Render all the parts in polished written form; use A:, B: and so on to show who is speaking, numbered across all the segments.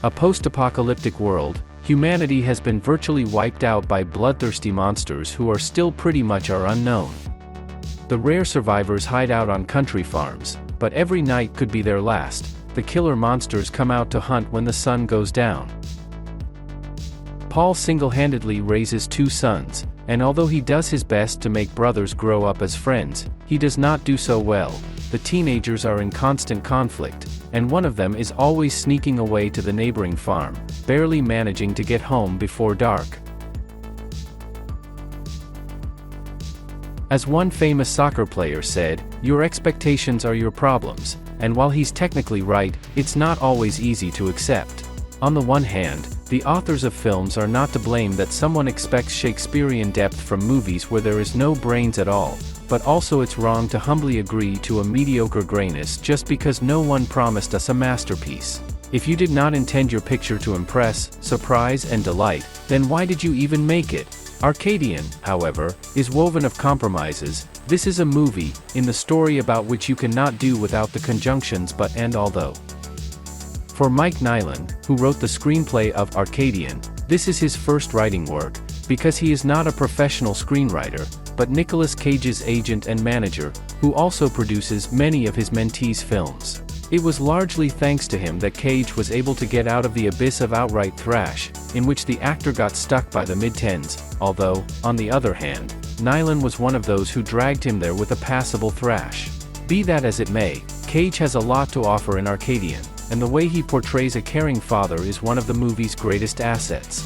A: A post-apocalyptic world, humanity has been virtually wiped out by bloodthirsty monsters who are still pretty much are unknown. The rare survivors hide out on country farms, but every night could be their last. The killer monsters come out to hunt when the sun goes down. Paul single-handedly raises 2 sons, and although he does his best to make brothers grow up as friends, he does not do so well. The teenagers are in constant conflict, and one of them is always sneaking away to the neighboring farm, barely managing to get home before dark. As one famous soccer player said, "Your expectations are your problems," and while he's technically right, it's not always easy to accept. On the one hand, the authors of films are not to blame that someone expects Shakespearean depth from movies where there is no brains at all, but also it's wrong to humbly agree to a mediocre grayness just because no one promised us a masterpiece. If you did not intend your picture to impress, surprise, and delight, then why did you even make it? Arcadian, however, is woven of compromises. This is a movie, in the story about which you cannot do without the conjunctions but and although. For Mike Nyland, who wrote the screenplay of Arcadian, this is his first writing work, because he is not a professional screenwriter, but Nicolas Cage's agent and manager, who also produces many of his mentees' films. It was largely thanks to him that Cage was able to get out of the abyss of outright thrash, in which the actor got stuck by the mid-tens, although, on the other hand, Nyland was one of those who dragged him there with a passable thrash. Be that as it may, Cage has a lot to offer in Arcadian, and the way he portrays a caring father is one of the movie's greatest assets.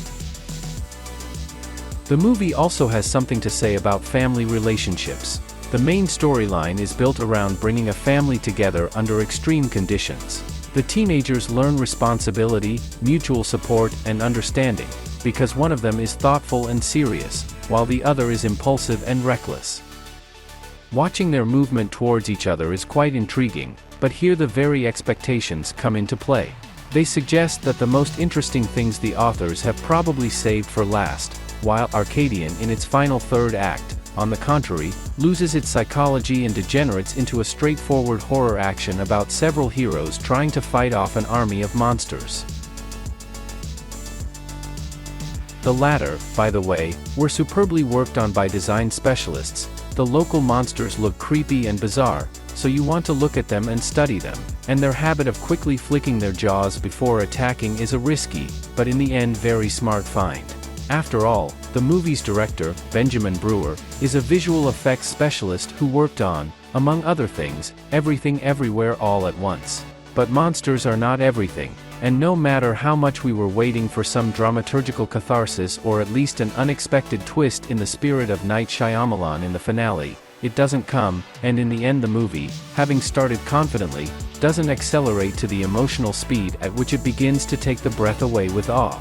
A: The movie also has something to say about family relationships. The main storyline is built around bringing a family together under extreme conditions. The teenagers learn responsibility, mutual support, and understanding, because one of them is thoughtful and serious, while the other is impulsive and reckless. Watching their movement towards each other is quite intriguing, but here the very expectations come into play. They suggest that the most interesting things the authors have probably saved for last, while Arcadian in its final third act, on the contrary, loses its psychology and degenerates into a straightforward horror action about several heroes trying to fight off an army of monsters. The latter, by the way, were superbly worked on by design specialists. The local monsters look creepy and bizarre, so you want to look at them and study them, and their habit of quickly flicking their jaws before attacking is a risky, but in the end very smart find. After all, the movie's director, Benjamin Brewer, is a visual effects specialist who worked on, among other things, Everything Everywhere All at Once. But monsters are not everything, and no matter how much we were waiting for some dramaturgical catharsis or at least an unexpected twist in the spirit of Night Shyamalan in the finale, it doesn't come, and in the end the movie, having started confidently, doesn't accelerate to the emotional speed at which it begins to take the breath away with awe.